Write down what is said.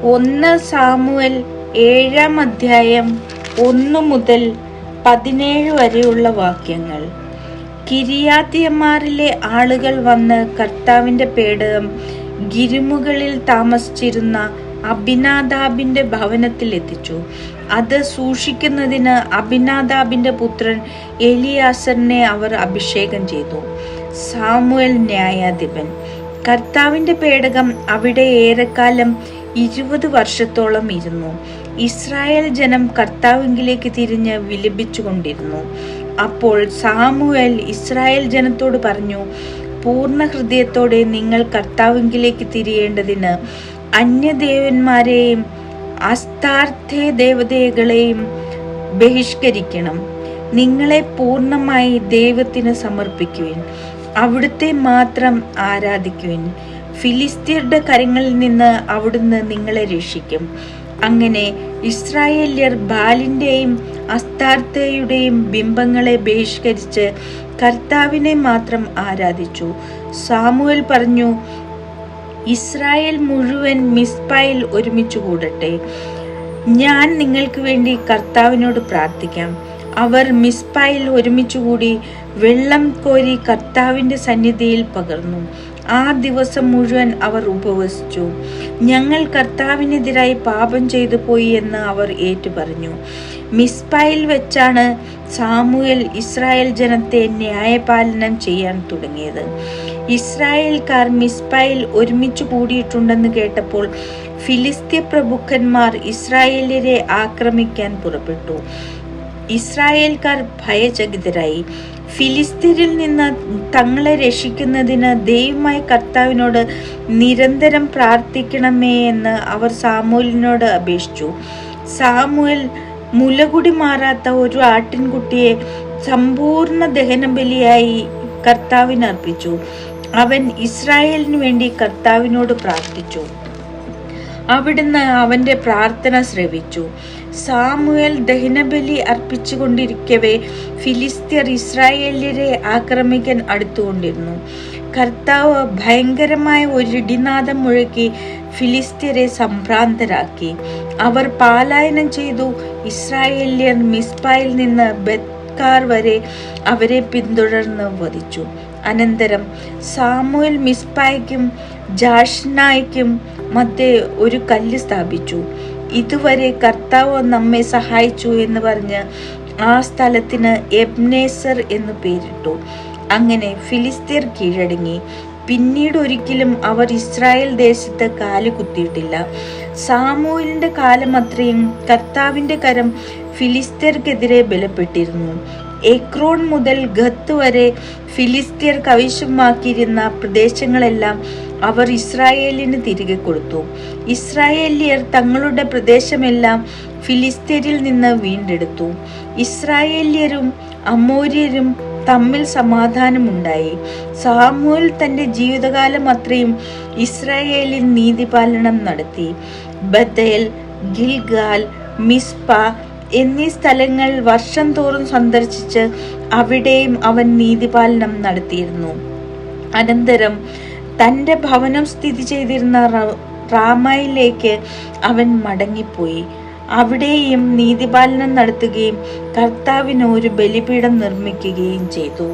1 Samuel 7-ാം അധ്യായം 1 മുതൽ 17 വരെയുള്ള വാക്യങ്ങൾ. കിരിയാത്യമാരിലെ ആളുകൾ വന്ന് കർത്താവിന്റെ പേടകം ഗിരിമുകളിൽ താമസിച്ചിരുന്ന അബിനാദാബിന്റെ ഭവനത്തിൽ എത്തിച്ചു. അത് സൂക്ഷിക്കുന്നതിന് അബിനാദാബിന്റെ പുത്രൻ എലിയാസറിനെ അവർ അഭിഷേകം ചെയ്തു. സാമുവേൽ ന്യായാധിപൻ. കർത്താവിന്റെ പേടകം അവിടെ ഏറെക്കാലം 20 വർഷത്തോളം ഇരുന്നു. ഇസ്രായേൽ ജനം കർത്താവിങ്കിലേക്ക് തിരിഞ്ഞ് വിലപിച്ചുകൊണ്ടിരുന്നു. അപ്പോൾ സാമുവേൽ ഇസ്രായേൽ ജനത്തോട് പറഞ്ഞു, പൂർണ്ണ ഹൃദയത്തോടെ നിങ്ങൾ കർത്താവിങ്കിലേക്ക് തിരിയേണ്ടതിന് അന്യദേവന്മാരെയും അസ്താർത്ഥ്യ ദേവതകളെയും ബഹിഷ്കരിക്കണം. നിങ്ങളെ പൂർണ്ണമായി ദൈവത്തിന് സമർപ്പിക്കുവിൻ, അവിടുത്തെ മാത്രം ആരാധിക്കുവിൻ. ഫിലിസ്ത്യരുടെ കരങ്ങളിൽ നിന്ന് അവിടുന്ന് നിങ്ങളെ രക്ഷിക്കും. അങ്ങനെ ഇസ്രായേല്യർ ബാലിന്റെയും അസ്താർത്ഥയുടെയും ബിംബങ്ങളെ ബഹിഷ്കരിച്ച് കർത്താവിനെ മാത്രം ആരാധിച്ചു. സാമുവേൽ പറഞ്ഞു, ഇസ്രായേൽ മുഴുവൻ മിസ്പയിൽ ഒരുമിച്ച് കൂടട്ടെ. ഞാൻ നിങ്ങൾക്ക് വേണ്ടി കർത്താവിനോട് പ്രാർത്ഥിക്കാം. അവർ മിസ്പയിൽ ഒരുമിച്ചുകൂടി വെള്ളം കോരി കർത്താവിന്റെ സന്നിധിയിൽ പകർന്നു. ആ ദിവസം മുഴുവൻ അവർ ഉപവസിച്ചു. ഞങ്ങൾ കർത്താവിനെതിരായി പാപം ചെയ്തു പോയി എന്ന് അവർ ഏറ്റുപറഞ്ഞു. മിസ്പയിൽ വെച്ചാണ് സാമുവേൽ ഇസ്രായേൽ ജനത്തെ ന്യായപാലനം ചെയ്യാൻ തുടങ്ങിയത്. ഇസ്രായേൽക്കാർ മിസ്പയിൽ ഒരുമിച്ച് കൂടിയിട്ടുണ്ടെന്ന് കേട്ടപ്പോൾ ഫിലിസ്ത്യ പ്രഭുക്കന്മാർ ഇസ്രായേല്യരെ ആക്രമിക്കാൻ പുറപ്പെട്ടു. ഇസ്രായേൽക്കാർ ഭയചകിതരായി. ഫിലിസ്ത്യരിൽ നിന്ന് തങ്ങളെ രക്ഷിക്കുന്നതിന് ദൈവമായ കർത്താവിനോട് നിരന്തരം പ്രാർത്ഥിക്കണമേ എന്ന് അവർ സാമുവേലിനോട് അപേക്ഷിച്ചു. സാമുവേൽ മുലകുടി മാറാത്ത ഒരു ആട്ടിൻകുട്ടിയെ സമ്പൂർണ്ണ ദഹനബലിയായി കർത്താവിന് അർപ്പിച്ചു. അവൻ ഇസ്രായേലിനു വേണ്ടി കർത്താവിനോട് പ്രാർത്ഥിച്ചു. അവിടുന്ന് അവന്റെ പ്രാർത്ഥന ശ്രവിച്ചു. സാമുവേൽ ദഹനബലി അർപ്പിച്ചുകൊണ്ടിരിക്കവേ ഫിലിസ്ത്യർ ഇസ്രായേല്യരെ ആക്രമിക്കാൻ അടുത്തുകൊണ്ടിരുന്നു. കർത്താവ് ഭയങ്കരമായ ഒരു ഇടിനാദം മുഴക്കി ഫിലിസ്ത്യരെ സംഭ്രാന്തരാക്കി. അവർ പലായനം ചെയ്തു. ഇസ്രായേല്യർ മിസ്പയിൽ നിന്ന് ബെത്കാർ വരെ അവരെ പിന്തുടർന്ന് വധിച്ചു. അനന്തരം സാമുവേൽ മിസ്പായ്ക്കും ജാഷ്നായ്ക്കും മധ്യേ ഒരു കല്ല് സ്ഥാപിച്ചു. ഇതുവരെ കർത്താവ് നമ്മെ സഹായിച്ചു എന്ന് പറഞ്ഞ് ആ സ്ഥലത്തിന് എബ്നേസർ എന്ന് പേരിട്ടു. അങ്ങനെ ഫിലിസ്ത്യർ കീഴടങ്ങി. പിന്നീട് ഒരിക്കലും അവർ ഇസ്രായേൽ ദേശത്ത് കാല് കുത്തിയിട്ടില്ല. സാമുവേലിന്റെ കാലം അത്രയും കർത്താവിന്റെ കരം ഫിലിസ്ത്യർക്കെതിരെ ബലപ്പെട്ടിരുന്നു. എക്രോൺ മുതൽ ഗത്ത് വരെ ഫിലിസ്ത്യർ കൈവശമാക്കിയിരുന്ന പ്രദേശങ്ങളെല്ലാം അവർ ഇസ്രായേലിന് തിരികെ കൊടുത്തു. ഇസ്രായേല്യർ തങ്ങളുടെ പ്രദേശമെല്ലാം ഫിലിസ്ത്യരിൽ നിന്ന് വീണ്ടെടുത്തു. ഇസ്രായേല്യരും അമോര്യരും തമ്മിൽ സമാധാനമുണ്ടായി. സാമുവേൽ തന്റെ ജീവിതകാലം അത്രയും ഇസ്രായേലിൽ നീതിപാലനം നടത്തി. ബഥേൽ, ഗിൽഗാൽ, മിസ്പ എന്നീ സ്ഥലങ്ങൾ വർഷം തോറും സന്ദർശിച്ച് അവിടെയും അവൻ നീതിപാലനം നടത്തിയിരുന്നു. അനന്തരം തന്റെ ഭവനം സ്ഥിതി ചെയ്തിരുന്ന റാമയിലേക്ക് അവൻ മടങ്ങിപ്പോയി. അവിടെയും നീതിപാലനം നടത്തുകയും കർത്താവിന് ഒരു ബലിപീഠം നിർമ്മിക്കുകയും ചെയ്തു.